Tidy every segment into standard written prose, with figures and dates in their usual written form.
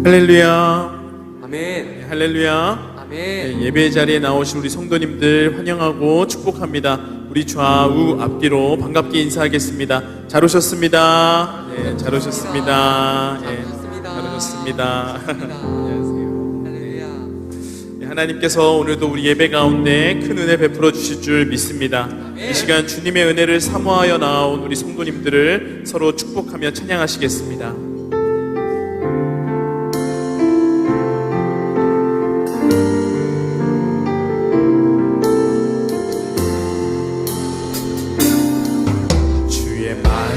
할렐루야. 아멘. 할렐루야. 아멘. 예배 자리에 나오신 우리 성도님들 환영하고 축복합니다. 우리 좌우 앞뒤로 반갑게 인사하겠습니다. 잘 오셨습니다. 네, 잘 오셨습니다. 잘 예, 오셨습니다. 잘 오셨습니다. 안녕하세요. 할렐루야. 네, 하나님께서 오늘도 우리 예배 가운데 큰 은혜 베풀어 주실 줄 믿습니다. 이 시간 주님의 은혜를 사모하여 나온 우리 성도님들을 서로 축복하며 찬양하시겠습니다.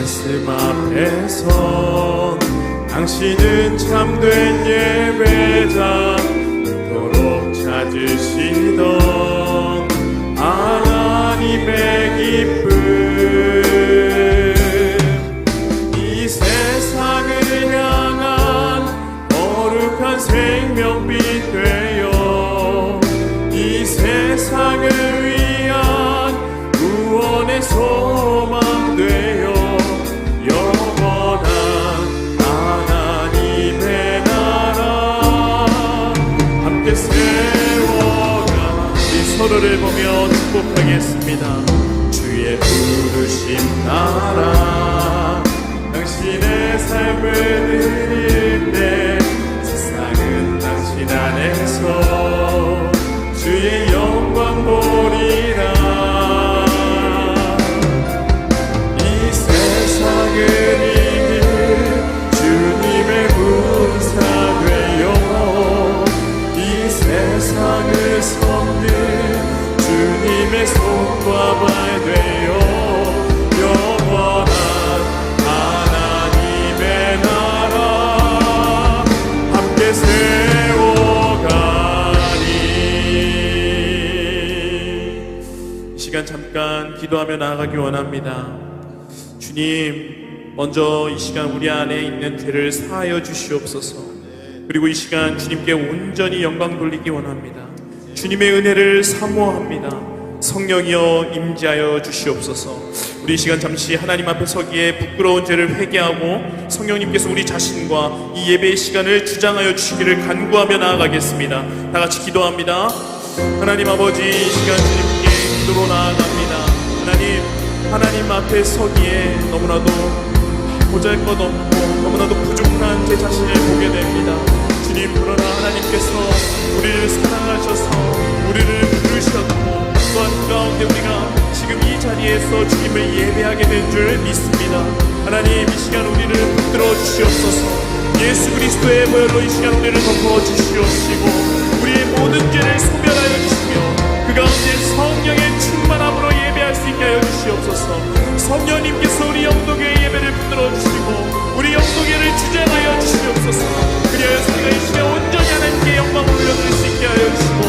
말씀 앞에서 당신은 참된 예배자 그토록 찾으시던 하나님의 기쁨 이 세상을 향한 거룩한 생명빛 되어 이 세상을 위한 구원의 소망 되어 서로를 보며 축복하겠습니다. 주의 부르심 따라 당신의 삶을 드릴 때 세상은 당신 안에서 주의 영광 보리라. 이 세상을 이길 주님의 군사 되어 이 세상을 섬길 주님의 손과 발 되어 영원한 하나님의 나라 함께 세워가니. 이 시간 잠깐 기도하며 나아가기 원합니다. 주님, 먼저 이 시간 우리 안에 있는 죄를 사하여 주시옵소서. 그리고 이 시간 주님께 온전히 영광 돌리기 원합니다. 주님의 은혜를 사모합니다. 성령이여 임재하여 주시옵소서. 우리 이 시간 잠시 하나님 앞에 서기에 부끄러운 죄를 회개하고 성령님께서 우리 자신과 이 예배의 시간을 주장하여 주시기를 간구하며 나아가겠습니다. 다 같이 기도합니다. 하나님 아버지, 이 시간 주님께 기도로 나아갑니다. 하나님 앞에 서기에 너무나도 보잘것없고 너무나도 부족한 제 자신을 보게 됩니다. 주님, 그러나 하나님께서 우리를 사랑하셔서 우리를 부르셨고 또한 가운데 우리가 지금 이 자리에서 주님을 예배하게 된 줄 믿습니다. 하나님, 이 시간 우리를 붙들어 주시옵소서. 예수 그리스도의 보혈로 이 시간 우리를 덮어 주시옵시고 우리의 모든 죄를 소멸하여 주시며 그 가운데 성령의 충만함으로 예배할 수 있게 하여 주시옵소서. 성령님께서 우리 영도교의 예배를 붙들어 주시고 우리 영도교를 주장하여 주시옵소서. 그리하여서 우리가 이 시간 온전히 하나님께 영광을 올려드릴 수 있게 하여 주시고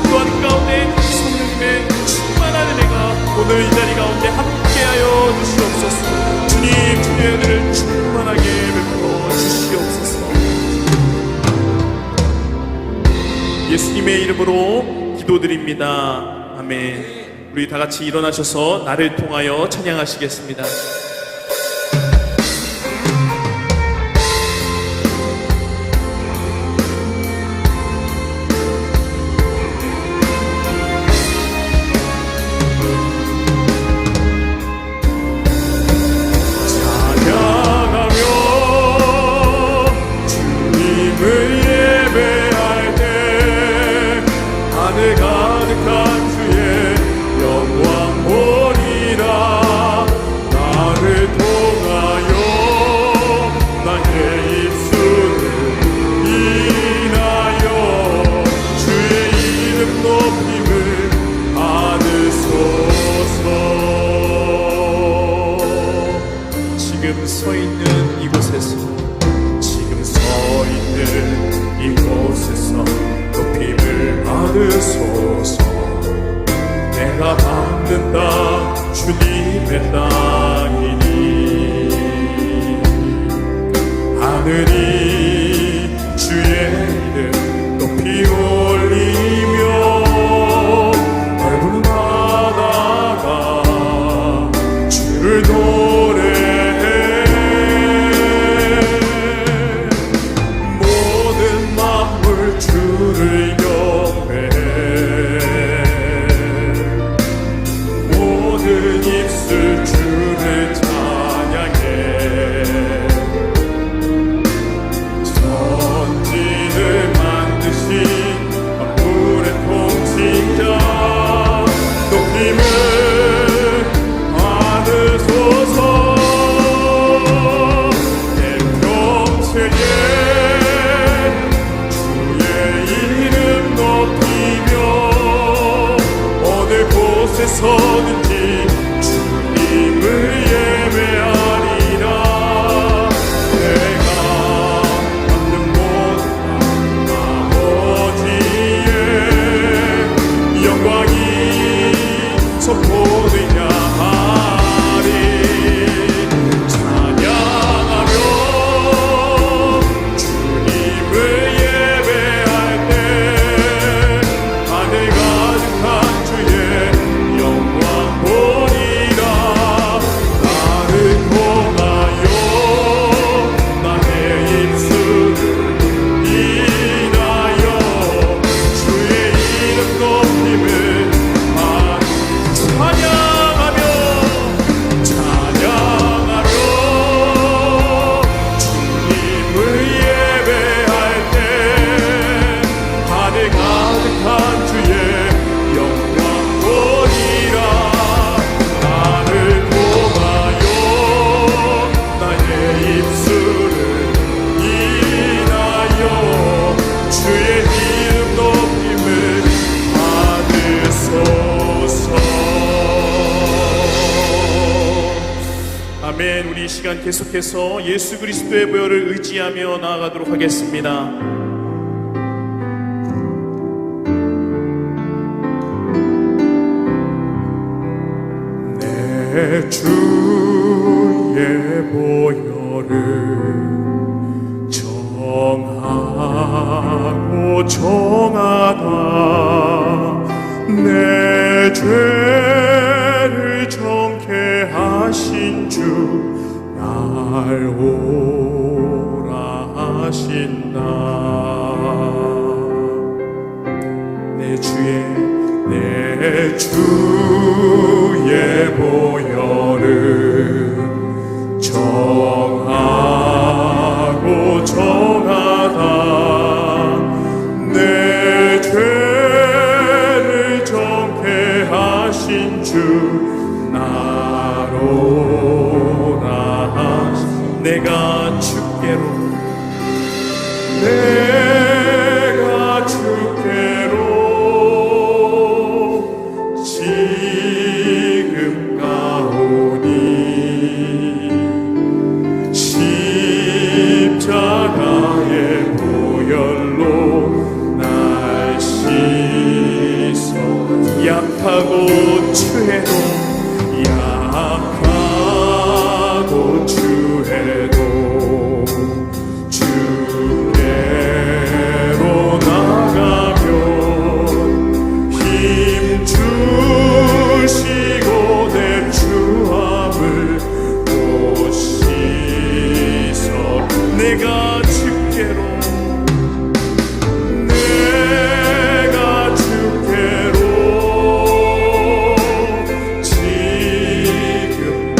또한 가운데 성령님의 충만한 은혜가 오늘 이 자리 가운데 함께하여 주시옵소서. 주님, 주의 은혜를 충만하게 베풀어 주시옵소서. 예수님의 이름으로 기도드립니다. 아멘. 우리 다 같이 일어나셔서 나를 통하여 찬양하시겠습니다. 지금 서 있는 이곳에서 높임을 받으소서. 내가 받는 땅 주님의 땅이니 하늘이 주의 이름 높이 올리며 넓은 바다가 주를 노래해. 모든 힘을 받으소서. 내 평생에 주의 이름 높이며 어느 곳에서든지 주님을 예배하리라. 내가 받는 모든 아버지의 영광이 선포되냐 하리. 찬양하며 주님을 예배할 때 하늘 가득한 주의 영광 보리라. 나를 통하여 나의 입술을 인하여 주의 이름 높임을 찬양하며 주님을 예배할 때 하늘 가득한 주의 영광 보리라. 나를 통하여 나의 입술을 인하여 주의 이름 높임을 받으소서. 아멘. 우리 이 시간 계속해서 예수 그리스도의 보혈을 의지하며 나아가도록 하겠습니다. 내 주의 보혈을 정하고 정하다 내 죄를 정케 하신 주 날 오라 하신다. 내 주의 보혈을 정하고 정하다 내 죄를 정케 하신 주 나로라 하신. 내가 주께로 지금 가오니 십자가의 보혈로 날 씻어. 약하고 추해도 주께로 나가면 힘 주시고 내 주함을 못 씻어. 내가 주께로 지금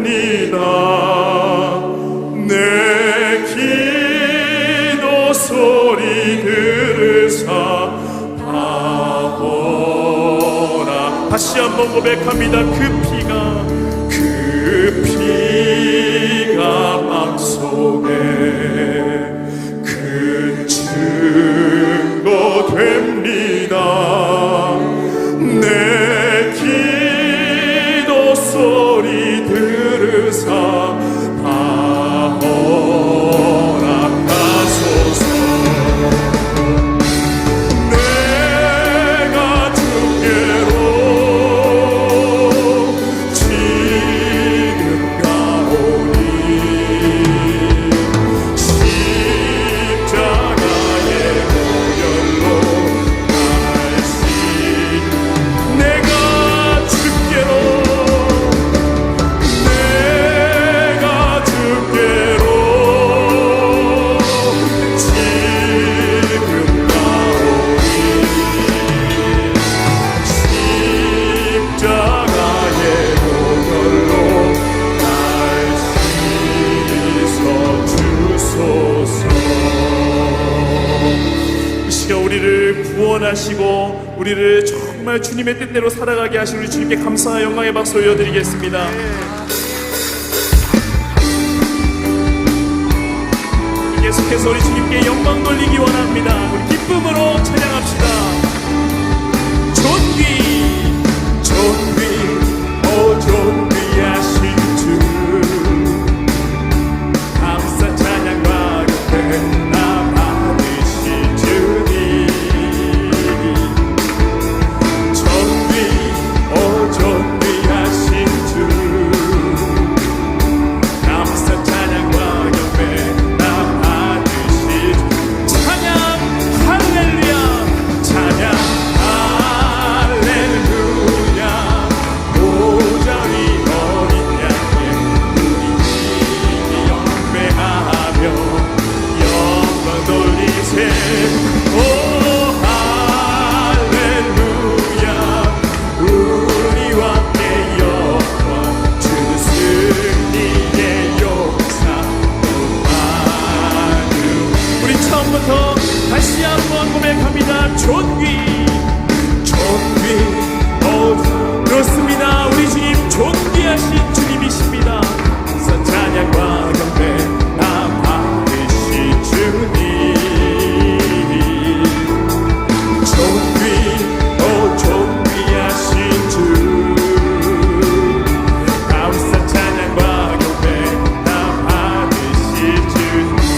됩니다. 내 기도 소리 들으사 바보라. 다시 한번 고백합니다. 그 피가 맘 속에 큰 증거 됩니다. 내 기도 소리 들으사 허락하소서. 내가 주께로 지금 가오니 십자가의 보혈로 날씨. 내가 주께로 지금 가오니 십자가의 보혈로 날 씻어주소서. 이 시간 우리를 구원하시고 우리를 정말 주님의 뜻대로 살아가게 하신 우리 주님께 감사와 영광의 박수 올려드리겠습니다. 계속해서 우리 주님께 영광 돌리기 원합니다. 우리 기쁨으로 찬양합시다. 존귀 존귀 존귀하신 주, 감사 찬양과 경배 나 받으신 주님. 존귀 존귀하신 주, 감사 찬양과 경배 찬양 할렐루야.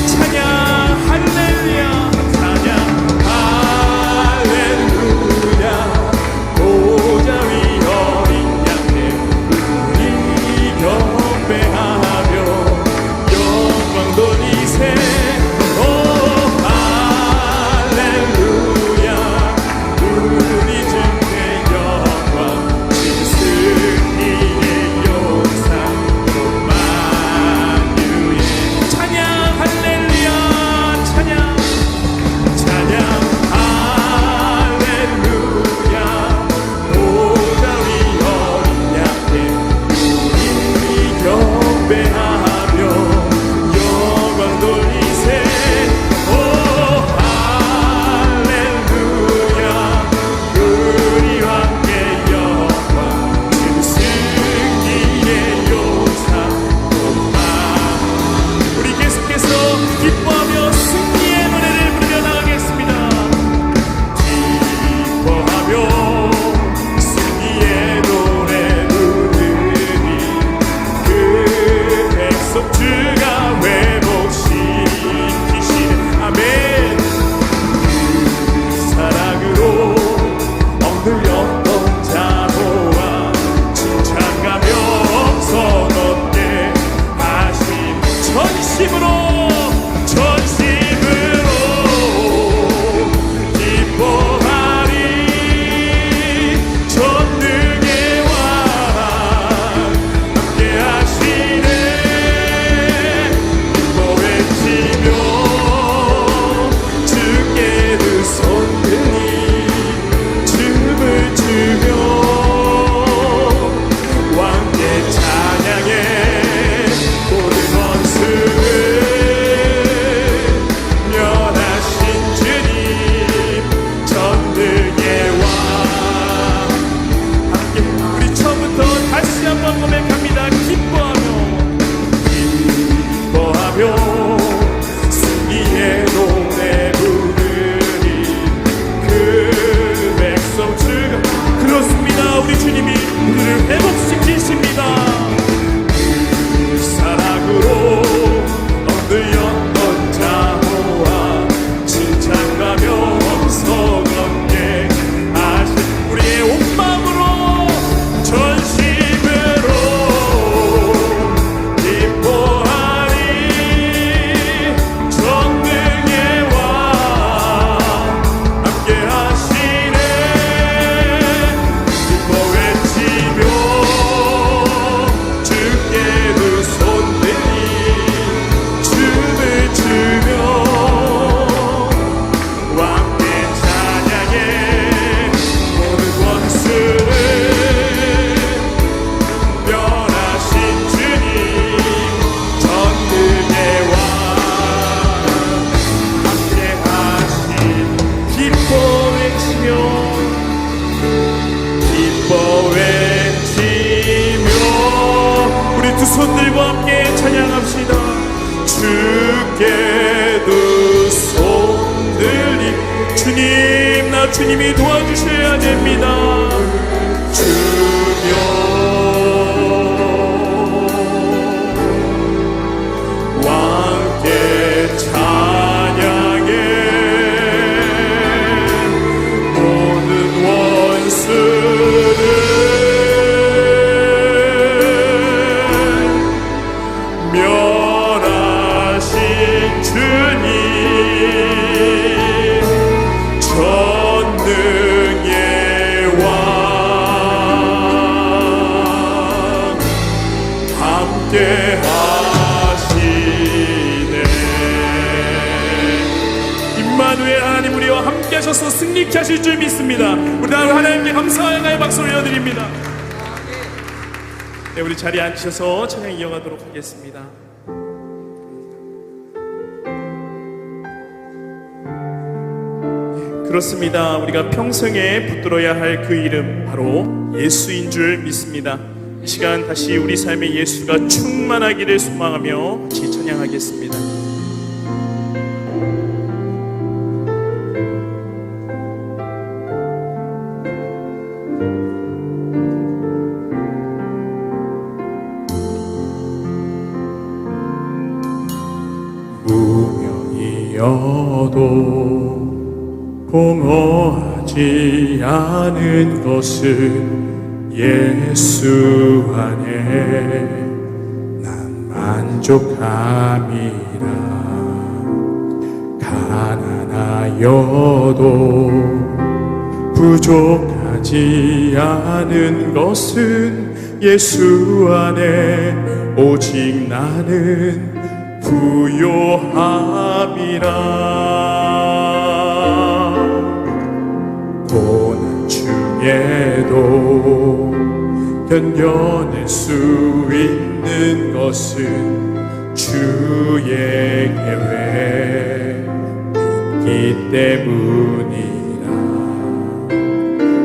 찬양 할렐루야. 찬양 할렐루야. 성도들과 함께 찬양합시다. 주께 두 손 들리 주님, 나 주님이 도와주셔야 됩니다. 주여 왕께 찬양해 모든 원수를 멸하신 주님, 전능의 왕 함께 하시네. 임마누엘 하나님 우리와 함께 하셔서 승리케 하실 줄 믿습니다. 우리 다 하나님께 감사의 박수를 올려드립니다. 네, 우리 자리에 앉으셔서 찬양 이어가도록 하겠습니다. 그렇습니다. 우리가 평생에 붙들어야 할 그 이름 바로 예수인 줄 믿습니다. 이 시간 다시 우리 삶에 예수가 충만하기를 소망하며 같이 찬양하겠습니다. 무명이어도 공허하지 않은 것은 예수 안에 난 만족함이라. 가난하여도 부족하지 않은 것은 예수 안에 오직 나는 부요함이라. 고난 중에도 견뎌낼 수 있는 것은 주의 계획 있기 때문이라.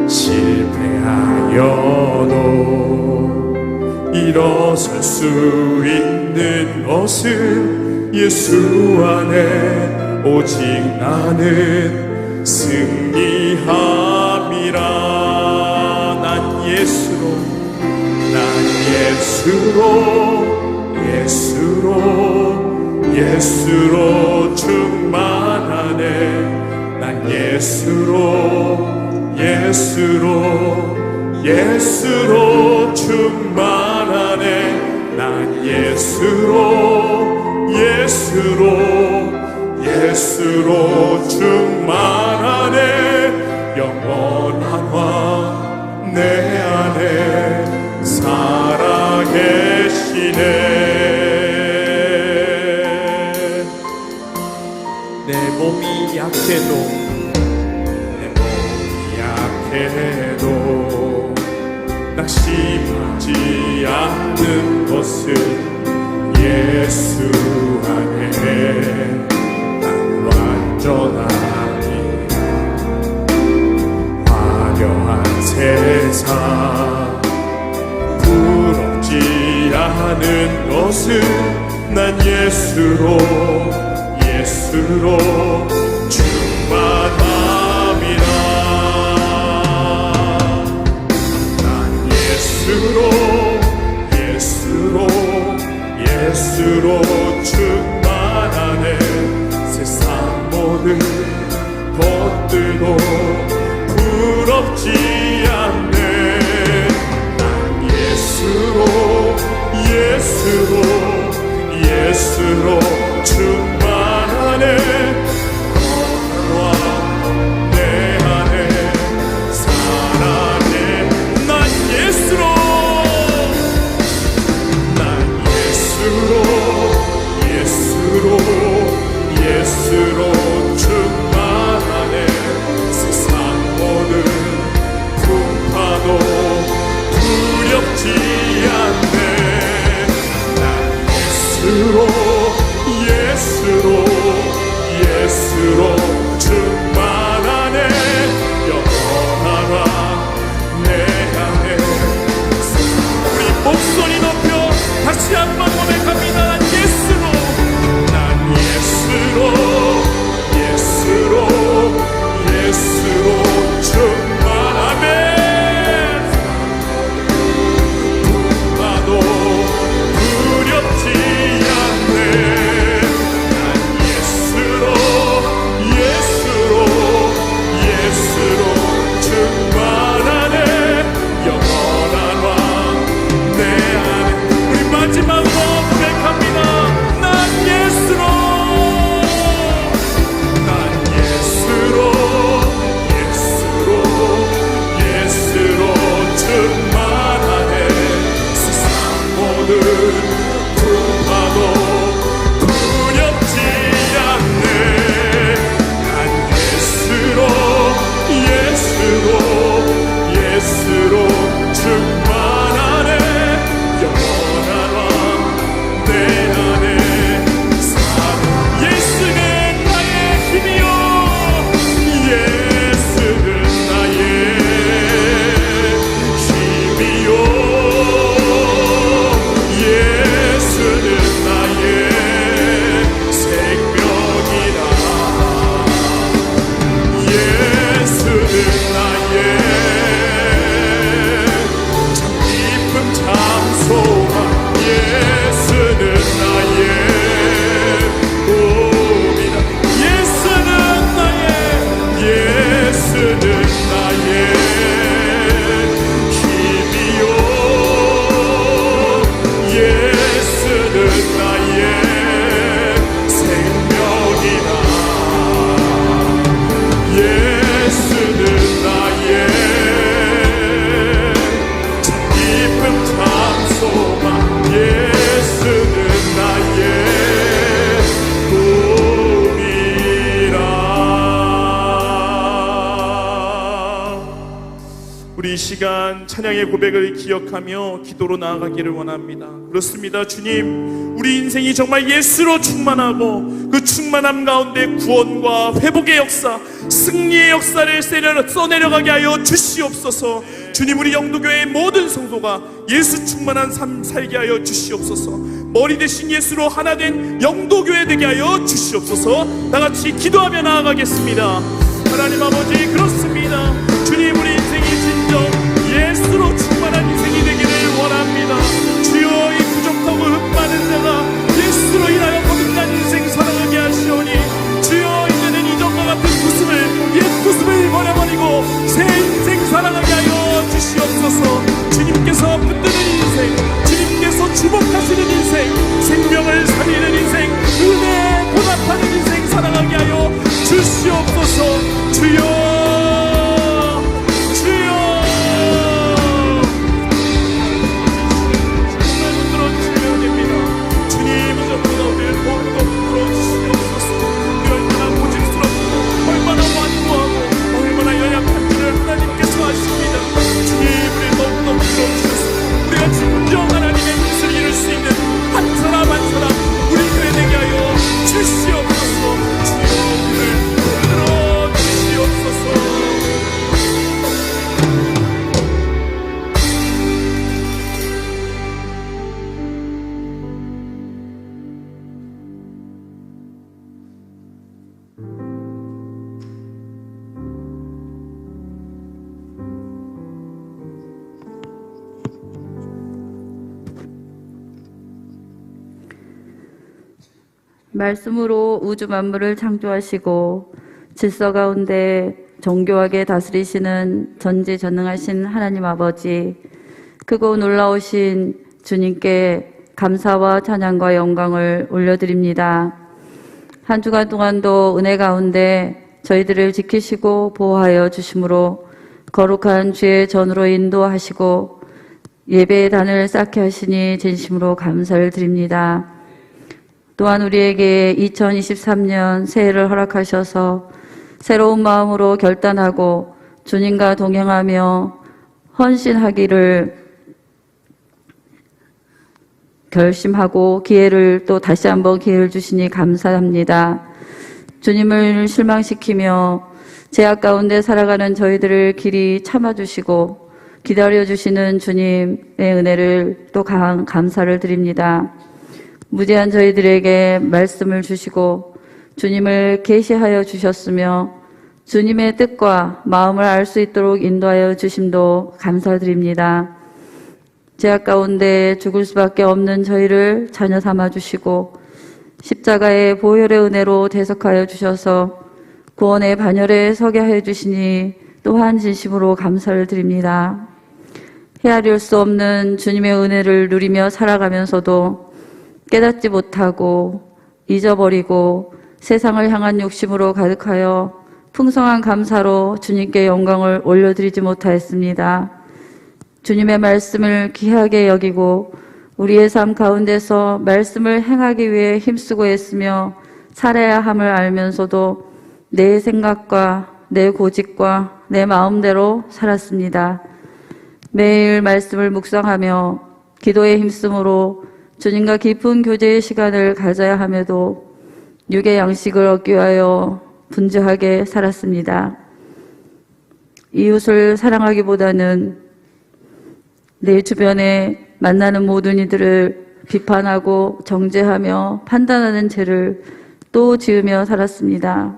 실패하여도 일어설 수 있는 것은 예수 안에 오직 나는 승리함이라. 난 예수로 충만하네. 난 예수로 충만하네. 난 예수로 충만하네. 영원한 왕 내 안에 살아계시네. 내 몸이 약해도 낙심하지 않는 것은 예수 안에 난 완전하니. 화려한 세상 부럽지 않은 것은 난 예수로 충만함이라. 난 예수로 충만하네. 세상 모든 것들도 부럽지 않네. 난 예수로 충만하네. 내 안에 살아내. 난 예수로 충만하네. 세상 모든 풍파도 두렵지 않네. 난 예수로 충만하네. 영원하라 내 안에. 우리 목소리 높여 다시 한번 시간 찬양의 고백을 기억하며 기도로 나아가기를 원합니다. 그렇습니다. 주님, 우리 인생이 정말 예수로 충만하고 그 충만함 가운데 구원과 회복의 역사, 승리의 역사를 써내려가게 하여 주시옵소서. 주님, 우리 영도교회의 모든 성도가 예수 충만한 삶 살게 하여 주시옵소서. 머리 대신 예수로 하나 된 영도교회 되게 하여 주시옵소서. 다같이 기도하며 나아가겠습니다. 하나님 아버지, 그렇습니다. 주님, 우리 인생이 진정 예수로 충만한 인생이 되기를 원합니다. 주여, 이 부족하고 흠많은 자가 예수로 인하여 거듭난 인생 살아가게 하시오니 주여, 이제는 이전과 같은 구습을, 옛 구습을 버려버리고 새 인생 살아가게 하여 주시옵소서. 주님께서 붙드는 인생, 주님께서 주목하시는 인생, 생명을 살리는 인생, 은혜에 보답하는 인생 살아가게 하여 주시옵소서. 주여, 우리가 진정 하나님의 뜻을 이룰 수 있는 한 사람 한 사람 우리 교회 되게 하여 주시옵소서. 주여, 우리를 붙들어 주시옵소서. 말씀으로 우주 만물을 창조하시고 질서 가운데 정교하게 다스리시는 전지전능하신 하나님 아버지, 크고 놀라우신 주님께 감사와 찬양과 영광을 올려드립니다. 한 주간 동안도 은혜 가운데 저희들을 지키시고 보호하여 주심으로 거룩한 주의 전으로 인도하시고 예배의 단을 쌓게 하시니 진심으로 감사를 드립니다. 또한 우리에게 2023년 새해를 허락하셔서 새로운 마음으로 결단하고 주님과 동행하며 헌신하기를 결심하고 기회를 또 다시 한번 기회를 주시니 감사합니다. 주님을 실망시키며 죄악 가운데 살아가는 저희들을 길이 참아주시고 기다려주시는 주님의 은혜를 또 강한 감사를 드립니다. 무죄한 저희들에게 말씀을 주시고 주님을 계시하여 주셨으며 주님의 뜻과 마음을 알 수 있도록 인도하여 주심도 감사드립니다. 죄악 가운데 죽을 수밖에 없는 저희를 자녀 삼아 주시고 십자가의 보혈의 은혜로 대속하여 주셔서 구원의 반열에 서게 하여 주시니 또한 진심으로 감사를 드립니다. 헤아릴 수 없는 주님의 은혜를 누리며 살아가면서도 깨닫지 못하고 잊어버리고 세상을 향한 욕심으로 가득하여 풍성한 감사로 주님께 영광을 올려드리지 못하였습니다. 주님의 말씀을 귀하게 여기고 우리의 삶 가운데서 말씀을 행하기 위해 힘쓰고 했으며 살아야 함을 알면서도 내 생각과 내 고집과 내 마음대로 살았습니다. 매일 말씀을 묵상하며 기도에 힘쓰므로 주님과 깊은 교제의 시간을 가져야 함에도 육의 양식을 얻기 위하여 분주하게 살았습니다. 이웃을 사랑하기보다는 내 주변에 만나는 모든 이들을 비판하고 정죄하며 판단하는 죄를 또 지으며 살았습니다.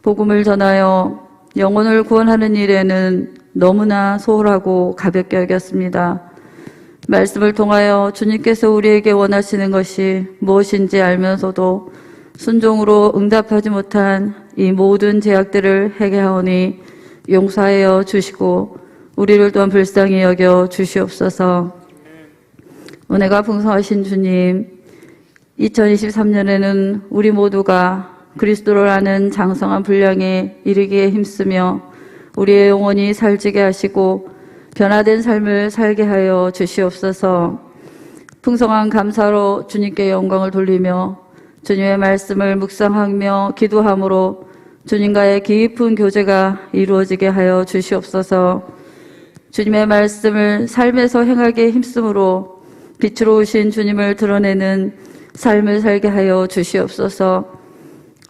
복음을 전하여 영혼을 구원하는 일에는 너무나 소홀하고 가볍게 여겼습니다. 말씀을 통하여 주님께서 우리에게 원하시는 것이 무엇인지 알면서도 순종으로 응답하지 못한 이 모든 죄악들을 해결하오니 용서하여 주시고 우리를 또한 불쌍히 여겨 주시옵소서. 은혜가 풍성하신 주님, 2023년에는 우리 모두가 그리스도를 아는 장성한 분량에 이르기에 힘쓰며 우리의 영혼이 살지게 하시고 변화된 삶을 살게 하여 주시옵소서. 풍성한 감사로 주님께 영광을 돌리며 주님의 말씀을 묵상하며 기도함으로 주님과의 깊은 교제가 이루어지게 하여 주시옵소서. 주님의 말씀을 삶에서 행하게 힘쓰므로 빛으로 오신 주님을 드러내는 삶을 살게 하여 주시옵소서.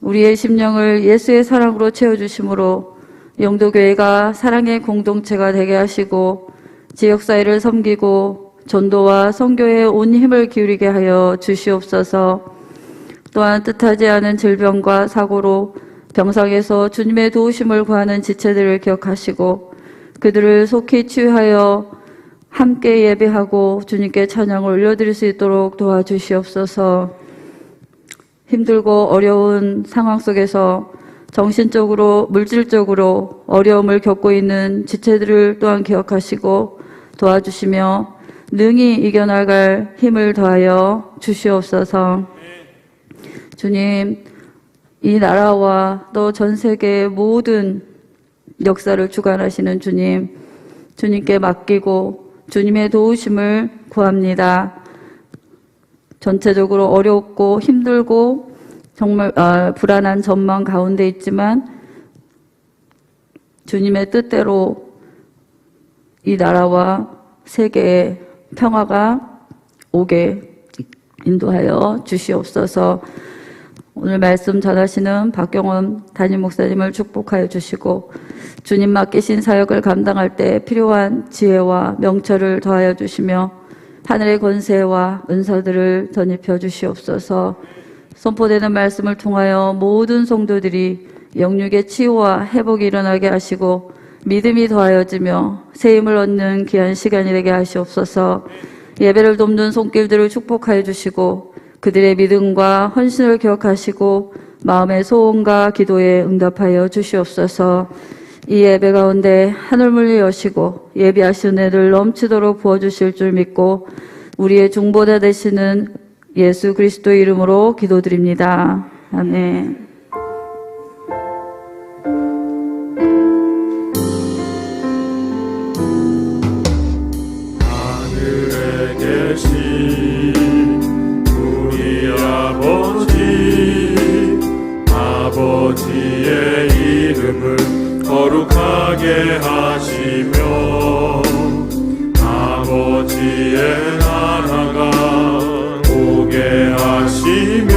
우리의 심령을 예수의 사랑으로 채워주심으로 영도교회가 사랑의 공동체가 되게 하시고 지역사회를 섬기고 전도와 선교에 온 힘을 기울이게 하여 주시옵소서. 또한 뜻하지 않은 질병과 사고로 병상에서 주님의 도우심을 구하는 지체들을 기억하시고 그들을 속히 치유하여 함께 예배하고 주님께 찬양을 올려드릴 수 있도록 도와주시옵소서. 힘들고 어려운 상황 속에서 정신적으로 물질적으로 어려움을 겪고 있는 지체들을 또한 기억하시고 도와주시며 능히 이겨나갈 힘을 더하여 주시옵소서. 주님, 이 나라와 또 전 세계의 모든 역사를 주관하시는 주님, 주님께 맡기고 주님의 도우심을 구합니다. 전체적으로 어렵고 힘들고 정말 불안한 전망 가운데 있지만 주님의 뜻대로 이 나라와 세계에 평화가 오게 인도하여 주시옵소서. 오늘 말씀 전하시는 박경원 담임 목사님을 축복하여 주시고 주님 맡기신 사역을 감당할 때 필요한 지혜와 명철을 더하여 주시며 하늘의 권세와 은사들을 전입혀 주시옵소서. 선포되는 말씀을 통하여 모든 성도들이 영육의 치유와 회복이 일어나게 하시고 믿음이 더하여지며 새 힘을 얻는 귀한 시간이 되게 하시옵소서. 예배를 돕는 손길들을 축복하여 주시고 그들의 믿음과 헌신을 기억하시고 마음의 소원과 기도에 응답하여 주시옵소서. 이 예배 가운데 하늘문을 여시고 예비하신 은혜를 넘치도록 부어주실 줄 믿고 우리의 중보자 되시는 예수 그리스도의 이름으로 기도드립니다. 아멘. 하늘에 계신 우리 아버지의 이름을 거룩하게 하시며 아버지의 나라가 오게 하시며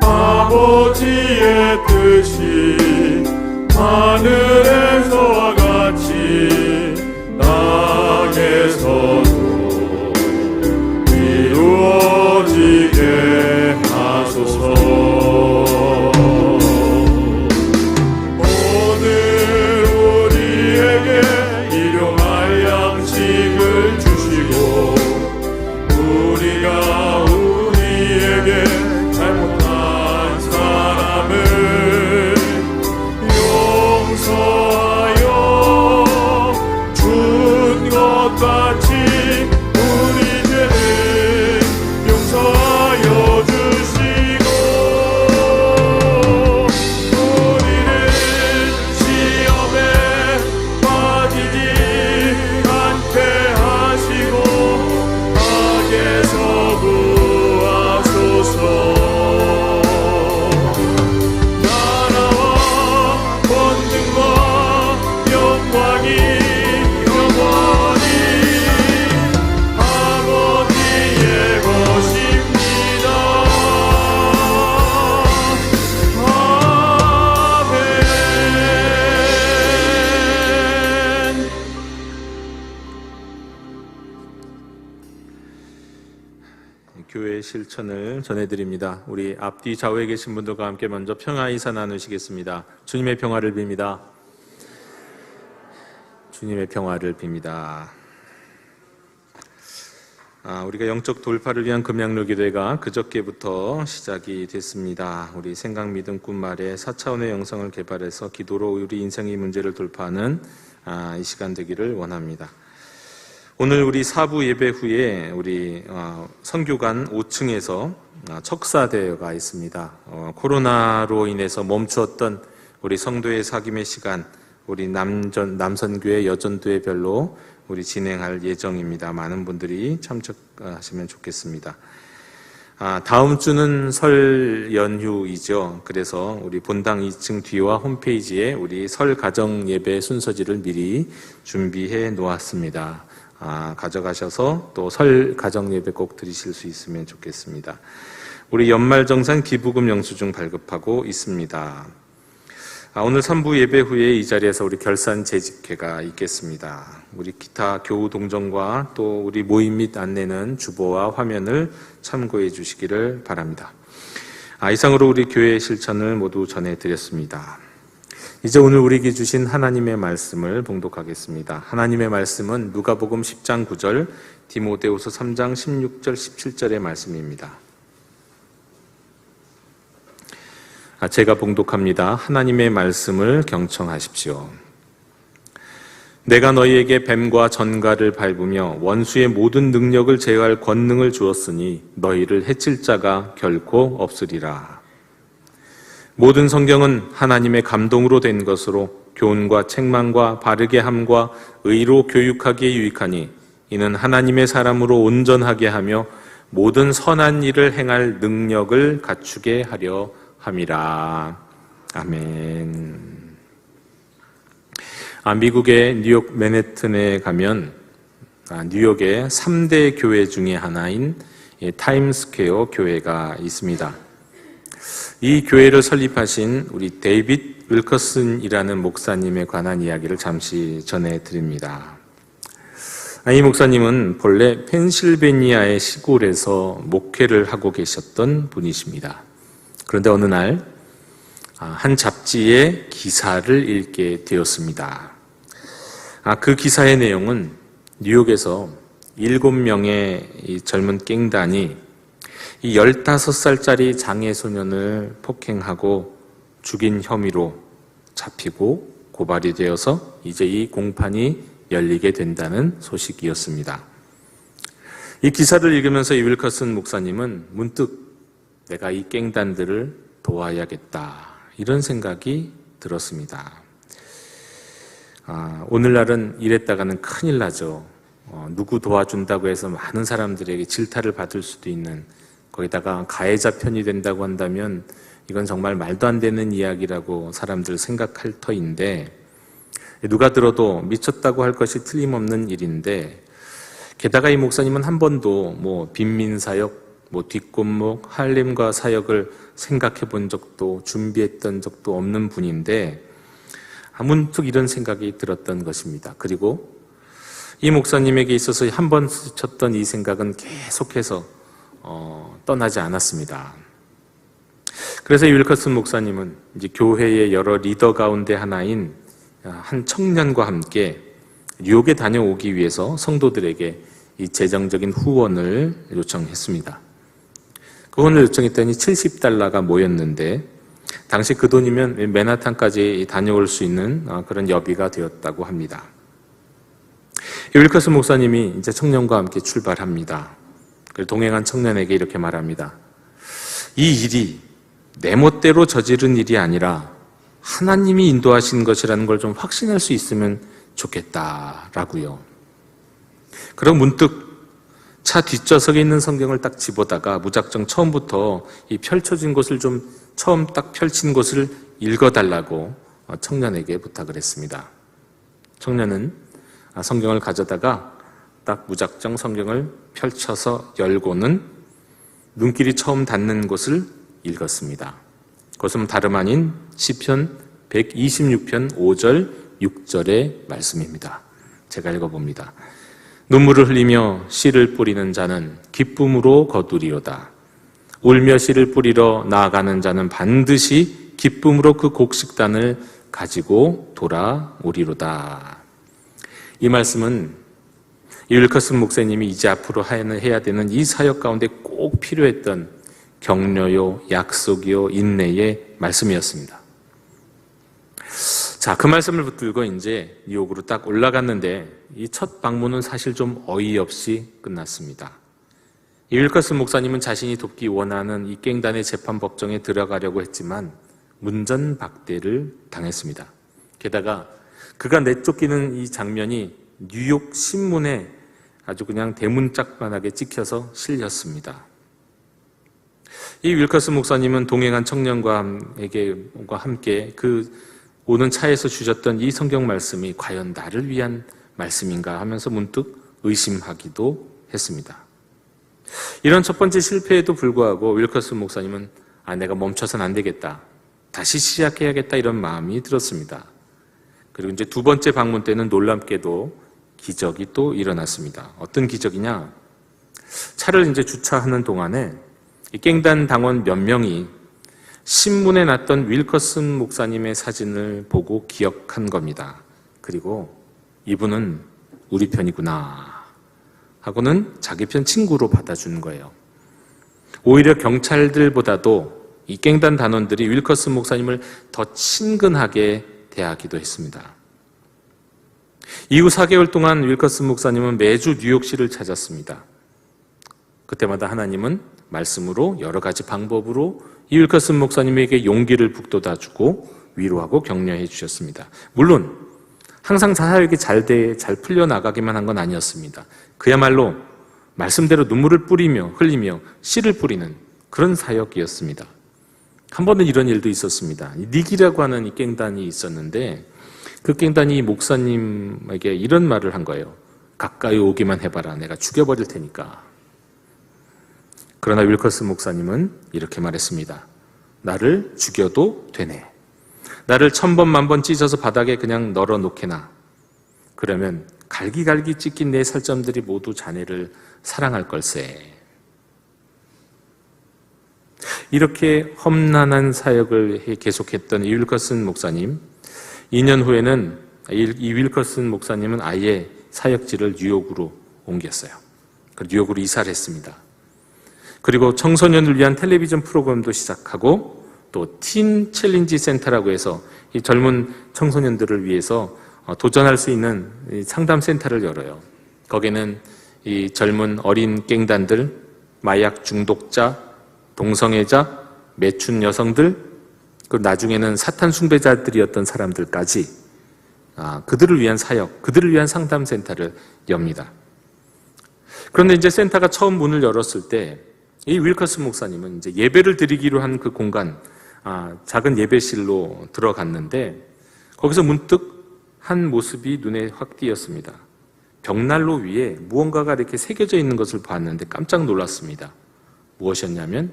아버지의 뜻이 하늘에서와 같이 땅에서도 이루어지게 하소서. 교회의 실천을 전해드립니다. 우리 앞뒤 좌우에 계신 분들과 함께 먼저 평화 인사 나누시겠습니다. 주님의 평화를 빕니다. 주님의 평화를 빕니다. 우리가 영적 돌파를 위한 금양로 기도회가 그저께부터 시작이 됐습니다. 우리 생각 믿음 꿈 말에 4차원의 영성을 개발해서 기도로 우리 인생의 문제를 돌파하는 이 시간 되기를 원합니다. 오늘 우리 사부 예배 후에 우리 선교관 5층에서 척사대회가 있습니다. 코로나로 인해서 멈추었던 우리 성도의 사귐의 시간, 우리 남선교회, 여전교회별로 우리 진행할 예정입니다. 많은 분들이 참석하시면 좋겠습니다. 다음 주는 설 연휴이죠. 그래서 우리 본당 2층 뒤와 홈페이지에 우리 설 가정 예배 순서지를 미리 준비해 놓았습니다. 가져가셔서 또 설 가정 예배 꼭 드리실 수 있으면 좋겠습니다. 우리 연말정산 기부금 영수증 발급하고 있습니다. 오늘 3부 예배 후에 이 자리에서 우리 결산 재집회가 있겠습니다. 우리 기타 교우 동정과 또 우리 모임 및 안내는 주보와 화면을 참고해 주시기를 바랍니다. 이상으로 우리 교회 실천을 모두 전해드렸습니다. 이제 오늘 우리에게 주신 하나님의 말씀을 봉독하겠습니다. 하나님의 말씀은 누가복음 10장 9절, 디모데후서 3장 16절 17절의 말씀입니다. 제가 봉독합니다. 하나님의 말씀을 경청하십시오. 내가 너희에게 뱀과 전갈을 밟으며 원수의 모든 능력을 제어할 권능을 주었으니 너희를 해칠 자가 결코 없으리라. 모든 성경은 하나님의 감동으로 된 것으로 교훈과 책망과 바르게 함과 의로 교육하기에 유익하니 이는 하나님의 사람으로 온전하게 하며 모든 선한 일을 행할 능력을 갖추게 하려 함이라. 아멘. 미국의 뉴욕 맨해튼에 가면 뉴욕의 3대 교회 중에 하나인 타임스퀘어 교회가 있습니다. 이 교회를 설립하신 우리 데이빗 윌커슨이라는 목사님에 관한 이야기를 잠시 전해드립니다. 이 목사님은 본래 펜실베니아의 시골에서 목회를 하고 계셨던 분이십니다. 그런데 어느 날 한 잡지의 기사를 읽게 되었습니다. 그 기사의 내용은 뉴욕에서 7명의 이 젊은 갱단이 이 15살짜리 장애 소년을 폭행하고 죽인 혐의로 잡히고 고발이 되어서 이제 이 공판이 열리게 된다는 소식이었습니다. 이 기사를 읽으면서 이 윌커슨 목사님은 문득 내가 이 갱단들을 도와야겠다, 이런 생각이 들었습니다. 오늘날은 이랬다가는 큰일 나죠. 누구 도와준다고 해서 많은 사람들에게 질타를 받을 수도 있는, 거기다가 가해자 편이 된다고 한다면 이건 정말 말도 안 되는 이야기라고 사람들 생각할 터인데, 누가 들어도 미쳤다고 할 것이 틀림없는 일인데, 게다가 이 목사님은 한 번도 빈민사역, 뒷골목, 할렘과 사역을 생각해 본 적도 준비했던 적도 없는 분인데 문득 이런 생각이 들었던 것입니다. 그리고 이 목사님에게 있어서 한 번 스쳤던 이 생각은 계속해서 떠나지 않았습니다. 그래서 이 윌커슨 목사님은 이제 교회의 여러 리더 가운데 하나인 한 청년과 함께 뉴욕에 다녀오기 위해서 성도들에게 이 재정적인 후원을 요청했습니다. 그 후원을 요청했더니 $70가 모였는데 당시 그 돈이면 맨하탄까지 다녀올 수 있는 그런 여비가 되었다고 합니다. 윌커슨 목사님이 이제 청년과 함께 출발합니다. 동행한 청년에게 이렇게 말합니다. 이 일이 내 멋대로 저지른 일이 아니라 하나님이 인도하신 것이라는 걸 좀 확신할 수 있으면 좋겠다라고요. 그럼 문득 차 뒷좌석에 있는 성경을 딱 집어다가 무작정 처음부터 이 펼쳐진 곳을 좀 처음 딱 펼친 곳을 읽어달라고 청년에게 부탁을 했습니다. 청년은 성경을 가져다가 딱 무작정 성경을 펼쳐서 열고는 눈길이 처음 닿는 곳을 읽었습니다. 그것은 다름 아닌 시편 126편 5절 6절의 말씀입니다. 제가 읽어봅니다. 눈물을 흘리며 씨를 뿌리는 자는 기쁨으로 거두리오다. 울며 씨를 뿌리러 나아가는 자는 반드시 기쁨으로 그 곡식단을 가지고 돌아오리로다. 이 말씀은 윌커슨 목사님이 이제 앞으로 해야 되는 이 사역 가운데 꼭 필요했던 격려요, 약속이요, 인내의 말씀이었습니다. 자, 그 말씀을 붙들고 이제 뉴욕으로 딱 올라갔는데 이 첫 방문은 사실 좀 어이없이 끝났습니다. 이 윌커슨 목사님은 자신이 돕기 원하는 이 갱단의 재판 법정에 들어가려고 했지만 문전박대를 당했습니다. 게다가 그가 내쫓기는 이 장면이 뉴욕 신문에 아주 그냥 대문짝만하게 찍혀서 실렸습니다. 이 윌커슨 목사님은 동행한 청년과 함께 그 오는 차에서 주셨던 이 성경 말씀이 과연 나를 위한 말씀인가 하면서 문득 의심하기도 했습니다. 이런 첫 번째 실패에도 불구하고 윌커슨 목사님은 내가 멈춰서는 안 되겠다, 다시 시작해야겠다, 이런 마음이 들었습니다. 그리고 이제 두 번째 방문 때는 놀랍게도 기적이 또 일어났습니다. 어떤 기적이냐? 차를 이제 주차하는 동안에 이 깽단 당원 몇 명이 신문에 났던 윌커슨 목사님의 사진을 보고 기억한 겁니다. 그리고 이분은 우리 편이구나 하고는 자기 편 친구로 받아주는 거예요. 오히려 경찰들보다도 이 깽단 단원들이 윌커슨 목사님을 더 친근하게 대하기도 했습니다. 이후 4개월 동안 윌커슨 목사님은 매주 뉴욕시를 찾았습니다. 그때마다 하나님은 말씀으로 여러 가지 방법으로 이 윌커슨 목사님에게 용기를 북돋아주고 위로하고 격려해 주셨습니다. 물론 항상 사역이 잘 풀려나가기만 한 건 아니었습니다. 그야말로 말씀대로 눈물을 흘리며 씨를 뿌리는 그런 사역이었습니다. 한 번은 이런 일도 있었습니다. 닉이라고 하는 이 깽단이 있었는데 그 깽단이 목사님에게 이런 말을 한 거예요. 가까이 오기만 해봐라. 내가 죽여버릴 테니까. 그러나 윌커슨 목사님은 이렇게 말했습니다. 나를 죽여도 되네. 나를 1000번 만번 찢어서 바닥에 그냥 널어놓게나. 그러면 갈기갈기 찢긴 내 살점들이 모두 자네를 사랑할 걸세. 이렇게 험난한 사역을 계속했던 이 윌커슨 목사님, 2년 후에는 이 윌커슨 목사님은 아예 사역지를 뉴욕으로 옮겼어요. 뉴욕으로 이사를 했습니다. 그리고 청소년을 위한 텔레비전 프로그램도 시작하고 또 틴 챌린지 센터라고 해서 이 젊은 청소년들을 위해서 도전할 수 있는 상담 센터를 열어요. 거기는 이 젊은 어린 깽단들, 마약 중독자, 동성애자, 매춘 여성들, 그리고 나중에는 사탄 숭배자들이었던 사람들까지 그들을 위한 사역, 그들을 위한 상담 센터를 엽니다. 그런데 이제 센터가 처음 문을 열었을 때 이 윌커슨 목사님은 이제 예배를 드리기로 한 그 공간, 작은 예배실로 들어갔는데 거기서 문득 한 모습이 눈에 확 띄었습니다. 벽난로 위에 무언가가 이렇게 새겨져 있는 것을 봤는데 깜짝 놀랐습니다. 무엇이었냐면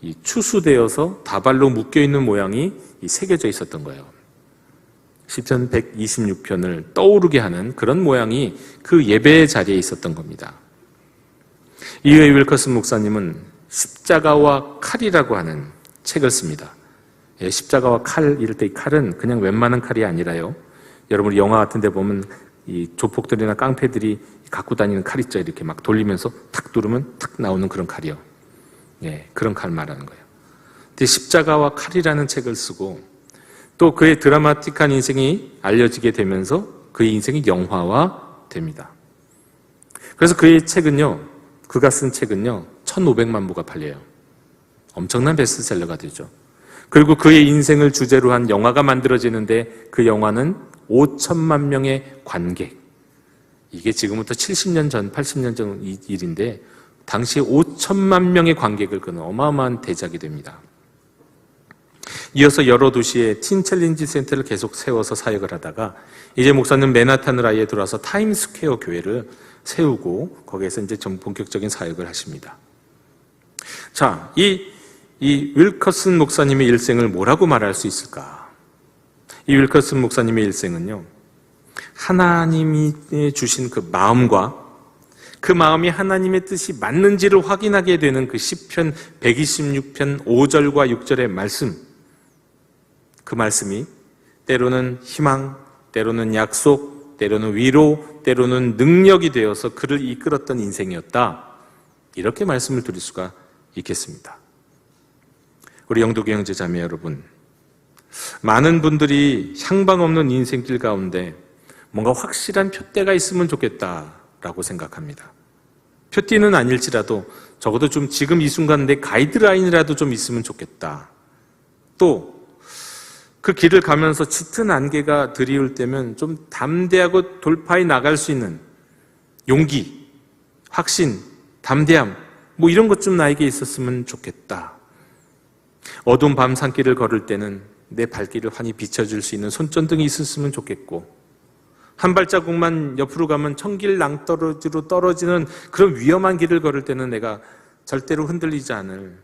이 추수되어서 다발로 묶여있는 모양이 새겨져 있었던 거예요. 시편 126편을 떠오르게 하는 그런 모양이 그 예배 자리에 있었던 겁니다. 이후에 윌커슨 목사님은 십자가와 칼이라고 하는 책을 씁니다. 십자가와 칼, 이럴 때 이 칼은 그냥 웬만한 칼이 아니라요. 여러분 영화 같은 데 보면 이 조폭들이나 깡패들이 갖고 다니는 칼 있죠. 이렇게 막 돌리면서 탁 누르면 탁 나오는 그런 칼이요. 그런 칼 말하는 거예요. 근데 십자가와 칼이라는 책을 쓰고 또 그의 드라마틱한 인생이 알려지게 되면서 그의 인생이 영화화 됩니다. 그래서 그의 책은요, 그가 쓴 책은요 1500만 부가 팔려요. 엄청난 베스트셀러가 되죠. 그리고 그의 인생을 주제로 한 영화가 만들어지는데 그 영화는 5천만 명의 관객, 이게 지금부터 70년 전, 80년 전 일인데 당시 5천만 명의 관객을 끄는 어마어마한 대작이 됩니다. 이어서 여러 도시에 틴 챌린지 센터를 계속 세워서 사역을 하다가 이제 목사는 맨하탄을 아예 들어와서 타임스퀘어 교회를 세우고 거기에서 이제 좀 본격적인 사역을 하십니다. 자, 이 윌커슨 목사님의 일생을 뭐라고 말할 수 있을까? 이 윌커슨 목사님의 일생은요, 하나님이 주신 그 마음과 그 마음이 하나님의 뜻이 맞는지를 확인하게 되는 그 시편 126편 5절과 6절의 말씀, 그 말씀이 때로는 희망, 때로는 약속, 때로는 위로, 때로는 능력이 되어서 그를 이끌었던 인생이었다. 이렇게 말씀을 드릴 수가 있겠습니다. 우리 영도교 형제 자매 여러분, 많은 분들이 향방 없는 인생길 가운데 뭔가 확실한 표대가 있으면 좋겠다라고 생각합니다. 표띠는 아닐지라도 적어도 좀 지금 이 순간 내 가이드라인이라도 좀 있으면 좋겠다. 또 그 길을 가면서 짙은 안개가 들이올 때면 좀 담대하고 돌파해 나갈 수 있는 용기, 확신, 담대함, 뭐 이런 것 좀 나에게 있었으면 좋겠다. 어두운 밤 산길을 걸을 때는 내 발길을 환히 비춰줄 수 있는 손전등이 있었으면 좋겠고, 한 발자국만 옆으로 가면 천길 낭떠러지로 떨어지는 그런 위험한 길을 걸을 때는 내가 절대로 흔들리지 않을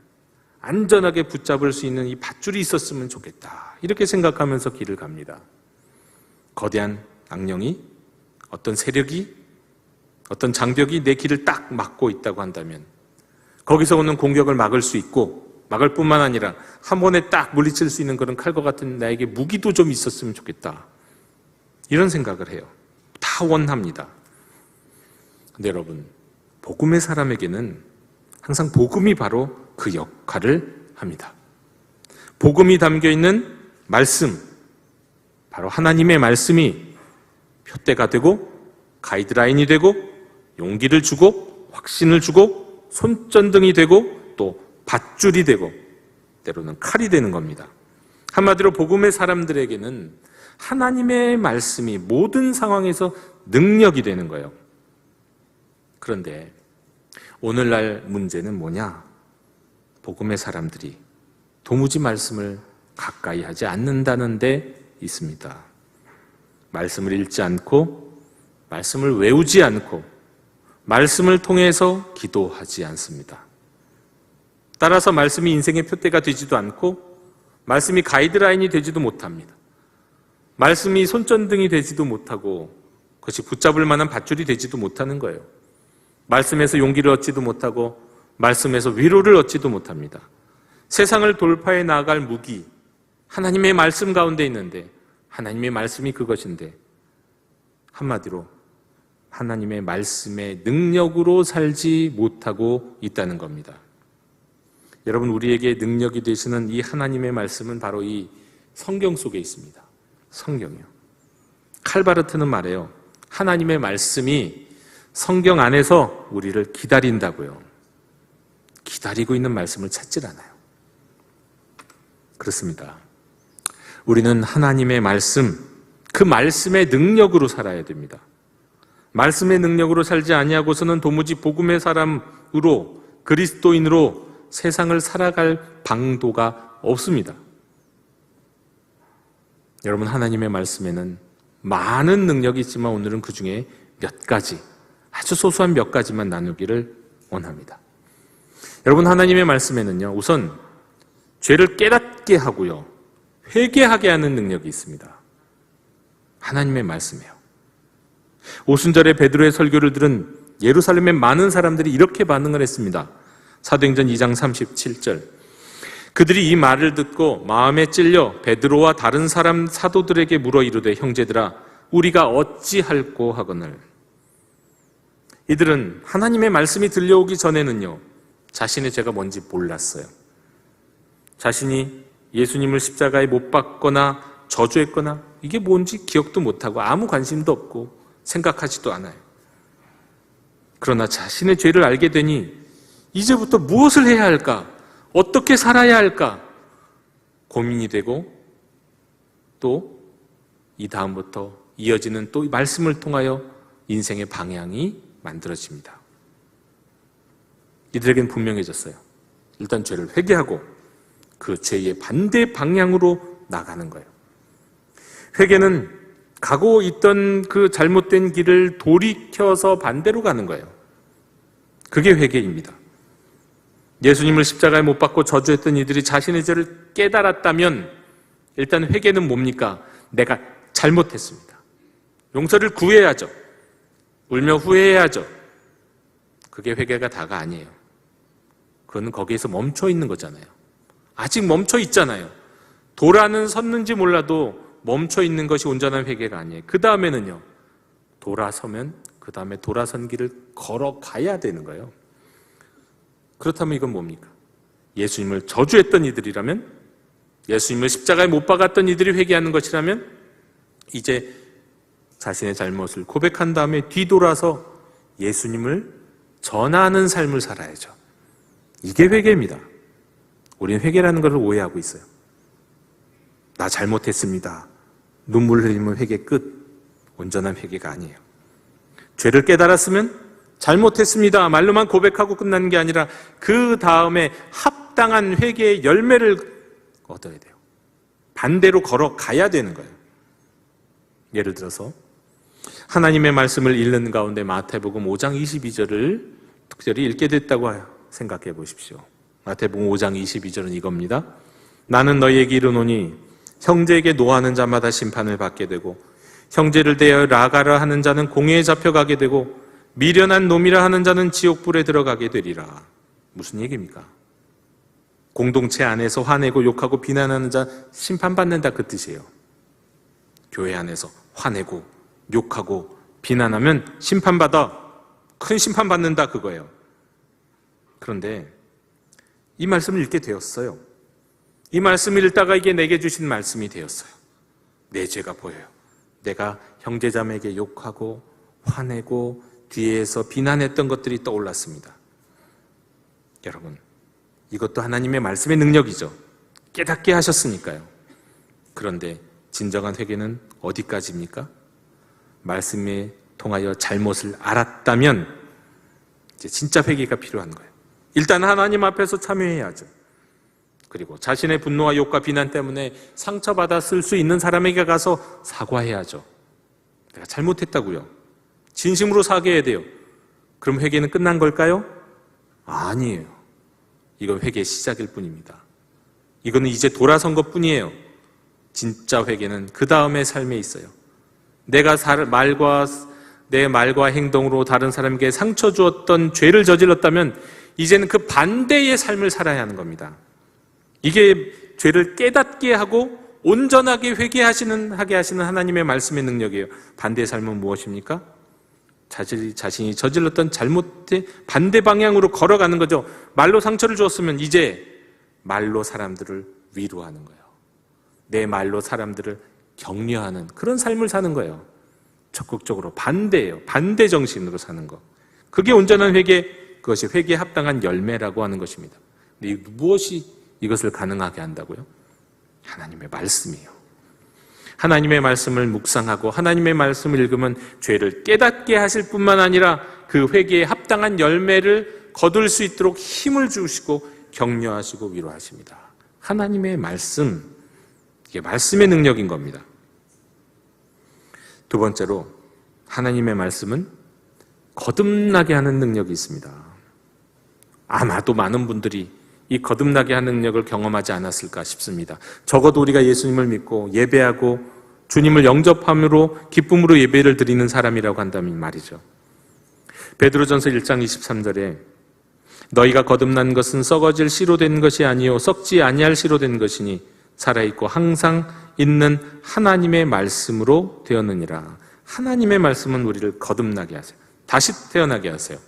안전하게 붙잡을 수 있는 이 밧줄이 있었으면 좋겠다. 이렇게 생각하면서 길을 갑니다. 거대한 악령이, 어떤 세력이, 어떤 장벽이 내 길을 딱 막고 있다고 한다면 거기서 오는 공격을 막을 수 있고, 막을 뿐만 아니라 한 번에 딱 물리칠 수 있는 그런 칼과 같은 나에게 무기도 좀 있었으면 좋겠다. 이런 생각을 해요. 다 원합니다. 근데 여러분, 복음의 사람에게는 항상 복음이 바로 그 역할을 합니다. 복음이 담겨있는 말씀, 바로 하나님의 말씀이 표대가 되고 가이드라인이 되고 용기를 주고 확신을 주고 손전등이 되고 또 밧줄이 되고 때로는 칼이 되는 겁니다. 한마디로 복음의 사람들에게는 하나님의 말씀이 모든 상황에서 능력이 되는 거예요. 그런데 오늘날 문제는 뭐냐? 복음의 사람들이 도무지 말씀을 가까이 하지 않는다는 데 있습니다. 말씀을 읽지 않고, 말씀을 외우지 않고, 말씀을 통해서 기도하지 않습니다. 따라서 말씀이 인생의 표대가 되지도 않고, 말씀이 가이드라인이 되지도 못합니다. 말씀이 손전등이 되지도 못하고, 그것이 붙잡을 만한 밧줄이 되지도 못하는 거예요. 말씀에서 용기를 얻지도 못하고, 말씀에서 위로를 얻지도 못합니다. 세상을 돌파해 나아갈 무기, 하나님의 말씀 가운데 있는데, 하나님의 말씀이 그것인데, 한마디로 하나님의 말씀의 능력으로 살지 못하고 있다는 겁니다. 여러분, 우리에게 능력이 되시는 이 하나님의 말씀은 바로 이 성경 속에 있습니다. 성경이요. 칼바르트는 말해요. 하나님의 말씀이 성경 안에서 우리를 기다린다고요. 기다리고 있는 말씀을 찾질 않아요. 그렇습니다. 우리는 하나님의 말씀, 그 말씀의 능력으로 살아야 됩니다. 말씀의 능력으로 살지 아니하고서는 도무지 복음의 사람으로, 그리스도인으로 세상을 살아갈 방도가 없습니다. 여러분, 하나님의 말씀에는 많은 능력이 있지만 오늘은 그 중에 몇 가지, 아주 소소한 몇 가지만 나누기를 원합니다. 여러분, 하나님의 말씀에는요, 우선 죄를 깨닫게 하고요, 회개하게 하는 능력이 있습니다. 하나님의 말씀이에요. 오순절에 베드로의 설교를 들은 예루살렘의 많은 사람들이 이렇게 반응을 했습니다. 사도행전 2장 37절. 그들이 이 말을 듣고 마음에 찔려 베드로와 다른 사람 사도들에게 물어 이르되, 형제들아, 우리가 어찌할꼬 하거늘. 이들은 하나님의 말씀이 들려오기 전에는요, 자신의 죄가 뭔지 몰랐어요. 자신이 예수님을 십자가에 못 박거나 저주했거나 이게 뭔지 기억도 못하고 아무 관심도 없고 생각하지도 않아요. 그러나 자신의 죄를 알게 되니 이제부터 무엇을 해야 할까? 어떻게 살아야 할까? 고민이 되고, 또 이 다음부터 이어지는 또 말씀을 통하여 인생의 방향이 만들어집니다. 이들에겐 분명해졌어요. 일단 죄를 회개하고 그 죄의 반대 방향으로 나가는 거예요. 회개는 가고 있던 그 잘못된 길을 돌이켜서 반대로 가는 거예요. 그게 회개입니다. 예수님을 십자가에 못 박고 저주했던 이들이 자신의 죄를 깨달았다면 일단 회개는 뭡니까? 내가 잘못했습니다. 용서를 구해야죠. 울며 후회해야죠. 그게 회개가 다가 아니에요. 그건 거기에서 멈춰 있는 거잖아요. 아직 멈춰 있잖아요. 도라는 섰는지 몰라도 멈춰 있는 것이 온전한 회개가 아니에요. 그 다음에는요, 돌아서면 그 다음에 돌아선 길을 걸어가야 되는 거예요. 그렇다면 이건 뭡니까? 예수님을 저주했던 이들이라면, 예수님을 십자가에 못 박았던 이들이 회개하는 것이라면, 이제 자신의 잘못을 고백한 다음에 뒤돌아서 예수님을 전하는 삶을 살아야죠. 이게 회개입니다. 우리는 회개라는 것을 오해하고 있어요. 나 잘못했습니다. 눈물 흘리면 회개 끝. 온전한 회개가 아니에요. 죄를 깨달았으면 잘못했습니다. 말로만 고백하고 끝나는 게 아니라 그 다음에 합당한 회개의 열매를 얻어야 돼요. 반대로 걸어가야 되는 거예요. 예를 들어서 하나님의 말씀을 읽는 가운데 마태복음 5장 22절을 특별히 읽게 됐다고 생각해 보십시오. 마태복음 5장 22절은 이겁니다. 나는 너희에게 이르노니 형제에게 노하는 자마다 심판을 받게 되고 형제를 대하여 라가라 하는 자는 공회에 잡혀가게 되고 미련한 놈이라 하는 자는 지옥불에 들어가게 되리라. 무슨 얘기입니까? 공동체 안에서 화내고 욕하고 비난하는 자 심판받는다 그 뜻이에요. 교회 안에서 화내고 욕하고 비난하면 심판받아. 큰 심판받는다 그거예요. 그런데 이 말씀을 읽게 되었어요. 이 말씀을 읽다가 이게 내게 주신 말씀이 되었어요. 내 죄가 보여요. 내가 형제자매에게 욕하고 화내고 뒤에서 비난했던 것들이 떠올랐습니다. 여러분, 이것도 하나님의 말씀의 능력이죠. 깨닫게 하셨으니까요. 그런데 진정한 회개는 어디까지입니까? 말씀에 통하여 잘못을 알았다면 이제 진짜 회개가 필요한 거예요. 일단 하나님 앞에서 참여해야죠. 그리고 자신의 분노와 욕과 비난 때문에 상처받았을 수 있는 사람에게 가서 사과해야죠. 내가 잘못했다고요. 진심으로 사과해야 돼요. 그럼 회개는 끝난 걸까요? 아니에요. 이건 회개의 시작일 뿐입니다. 이거는 이제 돌아선 것 뿐이에요. 진짜 회개는 그 다음의 삶에 있어요. 내가 내 말과 행동으로 다른 사람에게 상처 주었던 죄를 저질렀다면 이제는 그 반대의 삶을 살아야 하는 겁니다. 이게 죄를 깨닫게 하고 온전하게 하게 하시는 하나님의 말씀의 능력이에요. 반대의 삶은 무엇입니까? 자신이 저질렀던 잘못의 반대 방향으로 걸어가는 거죠. 말로 상처를 주었으면 이제 말로 사람들을 위로하는 거예요. 내 말로 사람들을 격려하는 그런 삶을 사는 거예요. 적극적으로 반대예요. 반대 정신으로 사는 거. 그게 온전한 회개, 그것이 회개에 합당한 열매라고 하는 것입니다. 근데 무엇이 이것을 가능하게 한다고요? 하나님의 말씀이에요. 하나님의 말씀을 묵상하고 하나님의 말씀을 읽으면 죄를 깨닫게 하실 뿐만 아니라 그 회개에 합당한 열매를 거둘 수 있도록 힘을 주시고 격려하시고 위로하십니다. 하나님의 말씀, 이게 말씀의 능력인 겁니다. 두 번째로 하나님의 말씀은 거듭나게 하는 능력이 있습니다. 아마도 많은 분들이 이 거듭나게 하는 능력을 경험하지 않았을까 싶습니다. 적어도 우리가 예수님을 믿고 예배하고 주님을 영접함으로 기쁨으로 예배를 드리는 사람이라고 한다면 말이죠. 베드로전서 1장 23절에 너희가 거듭난 것은 썩어질 씨로 된 것이 아니요 썩지 아니할 씨로 된 것이니 살아있고 항상 있는 하나님의 말씀으로 되었느니라. 하나님의 말씀은 우리를 거듭나게 하세요. 다시 태어나게 하세요.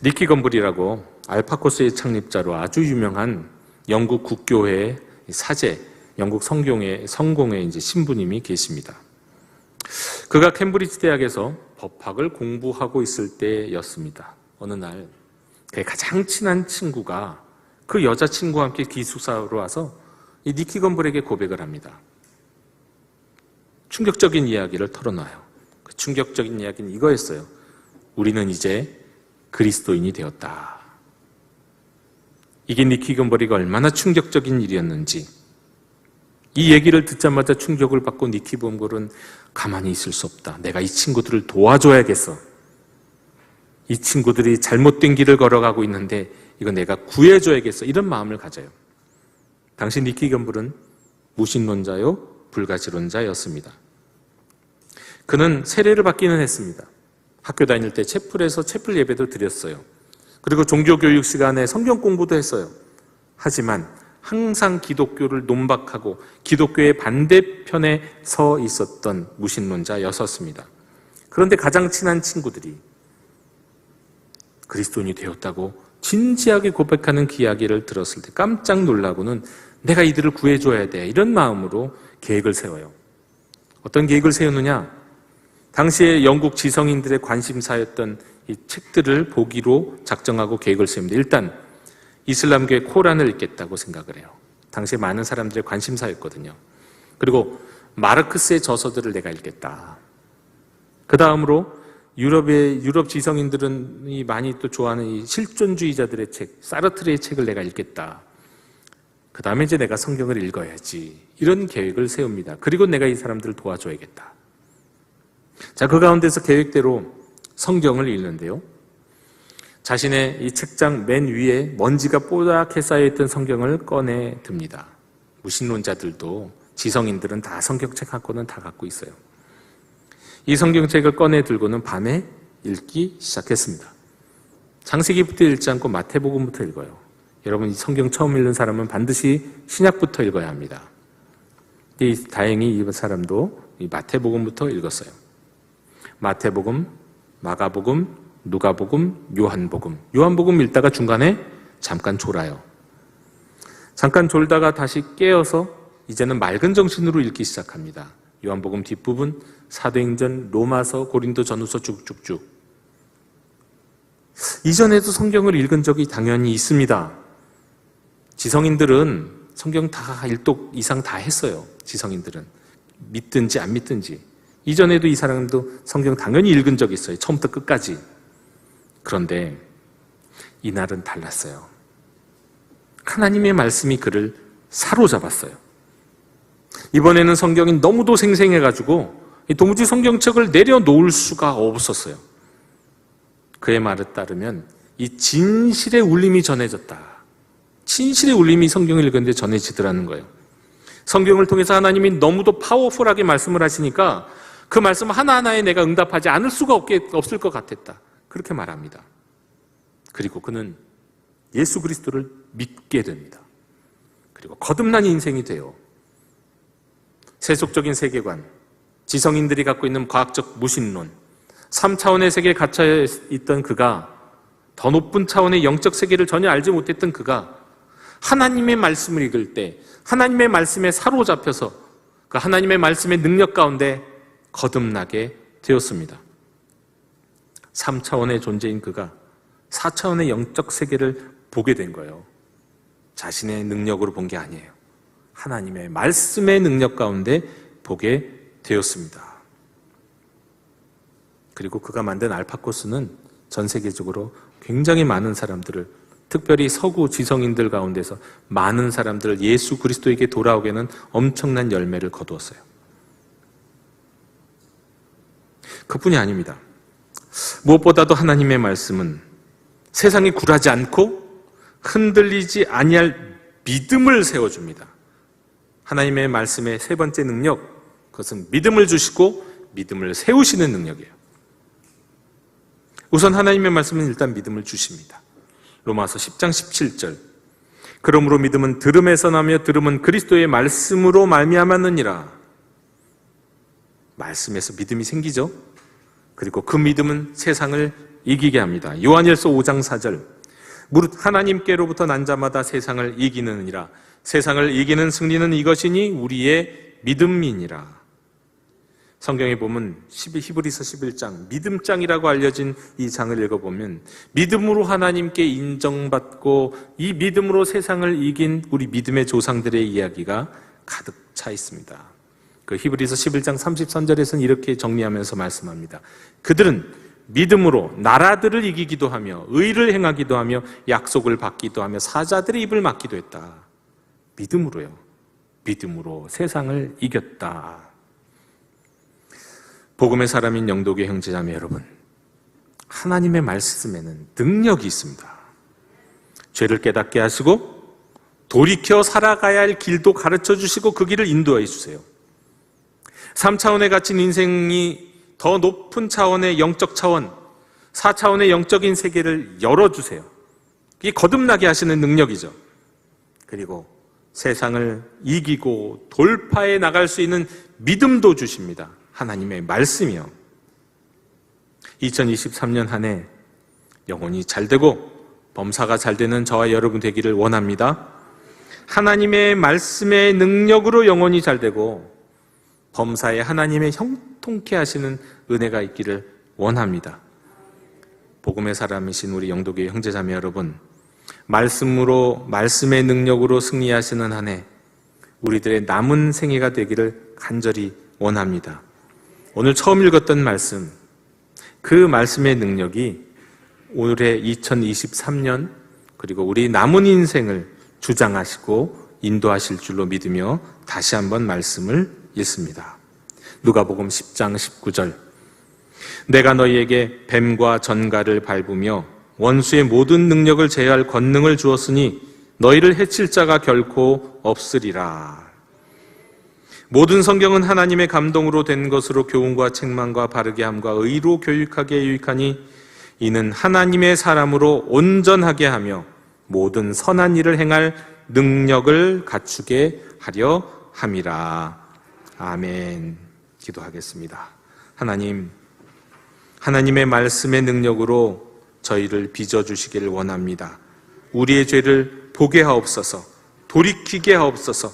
니키 건블이라고 알파코스의 창립자로 아주 유명한 영국 국교회의 사제, 영국 성공의 이제 신부님이 계십니다. 그가 캠브리지 대학에서 법학을 공부하고 있을 때였습니다. 어느 날 그의 가장 친한 친구가 그 여자친구와 함께 기숙사로 와서 이 니키 건블에게 고백을 합니다. 충격적인 이야기를 털어놔요. 그 충격적인 이야기는 이거였어요. 우리는 이제 그리스도인이 되었다. 이게 니키 건블이가 얼마나 충격적인 일이었는지, 이 얘기를 듣자마자 충격을 받고 니키 건블은 가만히 있을 수 없다. 내가 이 친구들을 도와줘야겠어. 이 친구들이 잘못된 길을 걸어가고 있는데 이거 내가 구해줘야겠어. 이런 마음을 가져요. 당시 니키 건블은 무신론자요 불가지론자였습니다. 그는 세례를 받기는 했습니다. 학교 다닐 때 채플에서 채플 예배도 드렸어요. 그리고 종교교육 시간에 성경 공부도 했어요. 하지만 항상 기독교를 논박하고 기독교의 반대편에 서 있었던 무신론자였었습니다. 그런데 가장 친한 친구들이 그리스도인이 되었다고 진지하게 고백하는 그 이야기를 들었을 때 깜짝 놀라고는 내가 이들을 구해줘야 돼. 이런 마음으로 계획을 세워요. 어떤 계획을 세우느냐? 당시에 영국 지성인들의 관심사였던 이 책들을 보기로 작정하고 계획을 세웁니다. 일단 이슬람교의 코란을 읽겠다고 생각을 해요. 당시에 많은 사람들의 관심사였거든요. 그리고 마르크스의 저서들을 내가 읽겠다. 그 다음으로 유럽 지성인들은 많이 또 좋아하는 이 실존주의자들의 책, 사르트르의 책을 내가 읽겠다. 그 다음에 이제 내가 성경을 읽어야지. 이런 계획을 세웁니다. 그리고 내가 이 사람들을 도와줘야겠다. 자, 그 가운데서 계획대로 성경을 읽는데요. 자신의 이 책장 맨 위에 먼지가 뽀얗게 쌓여있던 성경을 꺼내 듭니다. 무신론자들도 지성인들은 다 성경책 한 권은 다 갖고 있어요. 이 성경책을 꺼내 들고는 밤에 읽기 시작했습니다. 창세기부터 읽지 않고 마태복음부터 읽어요. 여러분, 이 성경 처음 읽는 사람은 반드시 신약부터 읽어야 합니다. 다행히 이 사람도 이 마태복음부터 읽었어요. 마태복음, 마가복음, 누가복음, 요한복음. 요한복음 읽다가 중간에 잠깐 졸아요. 잠깐 졸다가 다시 깨어서 이제는 맑은 정신으로 읽기 시작합니다. 요한복음 뒷부분, 사도행전, 로마서, 고린도 전후서 쭉쭉쭉. 이전에도 성경을 읽은 적이 당연히 있습니다. 지성인들은 성경 다 1독 이상 다 했어요. 지성인들은. 믿든지 안 믿든지. 이전에도 이 사람도 성경 당연히 읽은 적이 있어요. 처음부터 끝까지. 그런데 이날은 달랐어요. 하나님의 말씀이 그를 사로잡았어요. 이번에는 성경이 너무도 생생해가지고 도무지 성경책을 내려놓을 수가 없었어요. 그의 말에 따르면 이 진실의 울림이 전해졌다. 진실의 울림이 성경을 읽었는데 전해지더라는 거예요. 성경을 통해서 하나님이 너무도 파워풀하게 말씀을 하시니까 그 말씀 하나하나에 내가 응답하지 않을 수가 없을 것 같았다. 그렇게 말합니다. 그리고 그는 예수 그리스도를 믿게 됩니다. 그리고 거듭난 인생이 돼요. 세속적인 세계관, 지성인들이 갖고 있는 과학적 무신론, 3차원의 세계에 갇혀 있던 그가, 더 높은 차원의 영적 세계를 전혀 알지 못했던 그가 하나님의 말씀을 읽을 때 하나님의 말씀에 사로잡혀서 그 하나님의 말씀의 능력 가운데 거듭나게 되었습니다. 3차원의 존재인 그가 4차원의 영적 세계를 보게 된 거예요. 자신의 능력으로 본 게 아니에요. 하나님의 말씀의 능력 가운데 보게 되었습니다. 그리고 그가 만든 알파코스는 전 세계적으로 굉장히 많은 사람들을, 특별히 서구 지성인들 가운데서 많은 사람들을 예수 그리스도에게 돌아오게 하는 엄청난 열매를 거두었어요. 그뿐이 아닙니다. 무엇보다도 하나님의 말씀은 세상이 굴하지 않고 흔들리지 아니할 믿음을 세워줍니다. 하나님의 말씀의 세 번째 능력, 그것은 믿음을 주시고 믿음을 세우시는 능력이에요. 우선 하나님의 말씀은 일단 믿음을 주십니다. 로마서 10장 17절. 그러므로 믿음은 들음에서 나며 들음은 그리스도의 말씀으로 말미암았느니라. 말씀에서 믿음이 생기죠. 그리고 그 믿음은 세상을 이기게 합니다. 요한일서 5장 4절. 무릇 하나님께로부터 난 자마다 세상을 이기느니라. 세상을 이기는 승리는 이것이니 우리의 믿음이니라. 성경에 보면 히브리서 11장, 믿음장이라고 알려진 이 장을 읽어보면 믿음으로 하나님께 인정받고 이 믿음으로 세상을 이긴 우리 믿음의 조상들의 이야기가 가득 차 있습니다. 그 히브리서 11장 33절에서는 이렇게 정리하면서 말씀합니다. 그들은 믿음으로 나라들을 이기기도 하며 의를 행하기도 하며 약속을 받기도 하며 사자들의 입을 막기도 했다. 믿음으로요. 믿음으로 세상을 이겼다. 복음의 사람인 영도교회 형제자매 여러분, 하나님의 말씀에는 능력이 있습니다. 죄를 깨닫게 하시고 돌이켜 살아가야 할 길도 가르쳐 주시고 그 길을 인도해 주세요. 3차원에 갇힌 인생이 더 높은 차원의 영적 차원, 4차원의 영적인 세계를 열어주세요. 이게 거듭나게 하시는 능력이죠. 그리고 세상을 이기고 돌파해 나갈 수 있는 믿음도 주십니다. 하나님의 말씀이요. 2023년 한 해 영혼이 잘되고 범사가 잘되는 저와 여러분 되기를 원합니다. 하나님의 말씀의 능력으로 영혼이 잘되고 범사에 하나님의 형통케 하시는 은혜가 있기를 원합니다. 복음의 사람이신 우리 영도교회 형제자매 여러분, 말씀으로, 말씀의 능력으로 승리하시는 한 해 우리들의 남은 생애가 되기를 간절히 원합니다. 오늘 처음 읽었던 말씀, 그 말씀의 능력이 올해 2023년 그리고 우리 남은 인생을 주장하시고 인도하실 줄로 믿으며 다시 한번 말씀을 읽습니다. 누가복음 10장 19절. 내가 너희에게 뱀과 전갈을 밟으며 원수의 모든 능력을 제할 권능을 주었으니 너희를 해칠 자가 결코 없으리라. 모든 성경은 하나님의 감동으로 된 것으로 교훈과 책망과 바르게 함과 의로 교육하기에 유익하니 이는 하나님의 사람으로 온전하게 하며 모든 선한 일을 행할 능력을 갖추게 하려 함이라. 아멘. 기도하겠습니다. 하나님, 하나님의 말씀의 능력으로 저희를 빚어주시기를 원합니다. 우리의 죄를 보게 하옵소서, 돌이키게 하옵소서,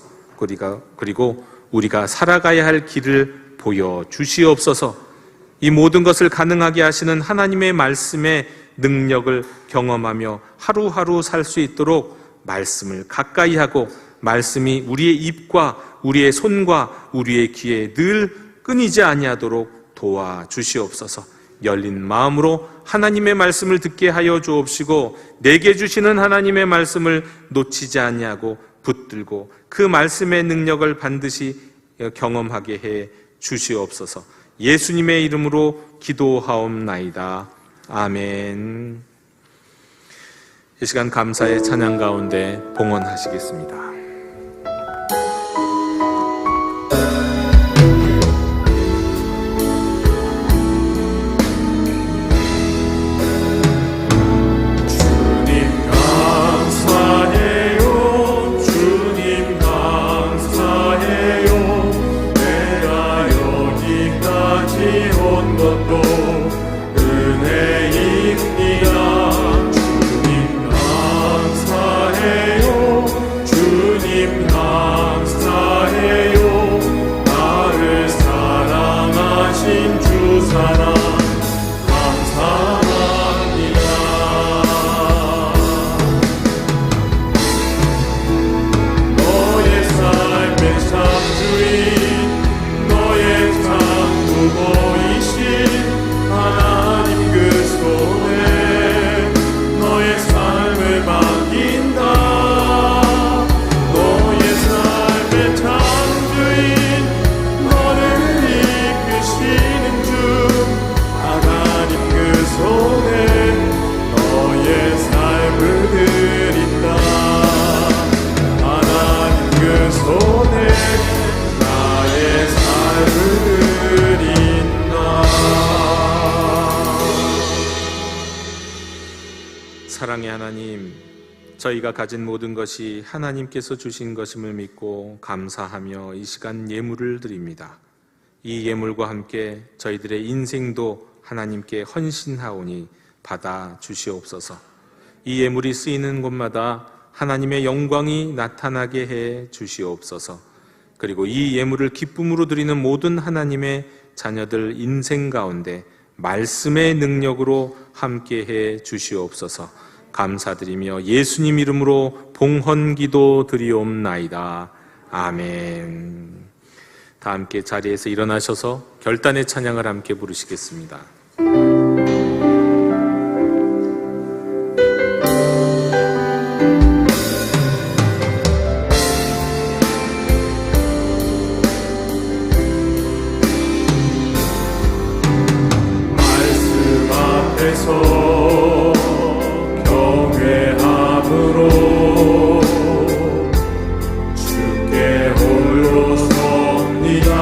그리고 우리가 살아가야 할 길을 보여주시옵소서. 이 모든 것을 가능하게 하시는 하나님의 말씀의 능력을 경험하며 하루하루 살 수 있도록 말씀을 가까이 하고 말씀이 우리의 입과 우리의 손과 우리의 귀에 늘 끊이지 아니하도록 도와주시옵소서. 열린 마음으로 하나님의 말씀을 듣게 하여 주옵시고 내게 주시는 하나님의 말씀을 놓치지 아니하고 붙들고 그 말씀의 능력을 반드시 경험하게 해 주시옵소서. 예수님의 이름으로 기도하옵나이다. 아멘. 이 시간 감사의 찬양 가운데 봉헌하시겠습니다. 사랑의 하나님, 저희가 가진 모든 것이 하나님께서 주신 것임을 믿고 감사하며 이 시간 예물을 드립니다. 이 예물과 함께 저희들의 인생도 하나님께 헌신하오니 받아 주시옵소서. 이 예물이 쓰이는 곳마다 하나님의 영광이 나타나게 해 주시옵소서. 그리고 이 예물을 기쁨으로 드리는 모든 하나님의 자녀들 인생 가운데 말씀의 능력으로 함께해 주시옵소서. 감사드리며 예수님 이름으로 봉헌기도 드리옵나이다. 아멘. 다 함께 자리에서 일어나셔서 결단의 찬양을 함께 부르시겠습니다. 말씀 앞에서 주께 홀로 섭니다.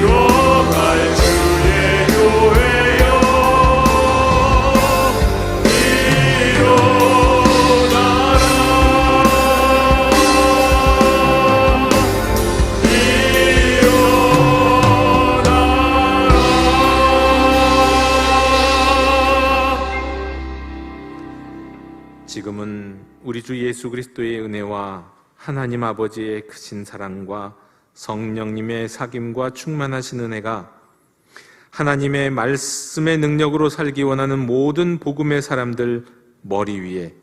이뤄갈 주의 교회여 지금은 우리 주 예수 그리스도의 은혜와 하나님 아버지의 크신 사랑과 성령님의 사귐과 충만하신 은혜가 하나님의 말씀의 능력으로 살기 원하는 모든 복음의 사람들 머리 위에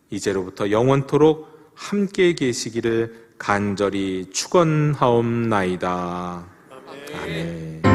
이제로부터 영원토록 함께 계시기를 간절히 축원하옵나이다. 아멘.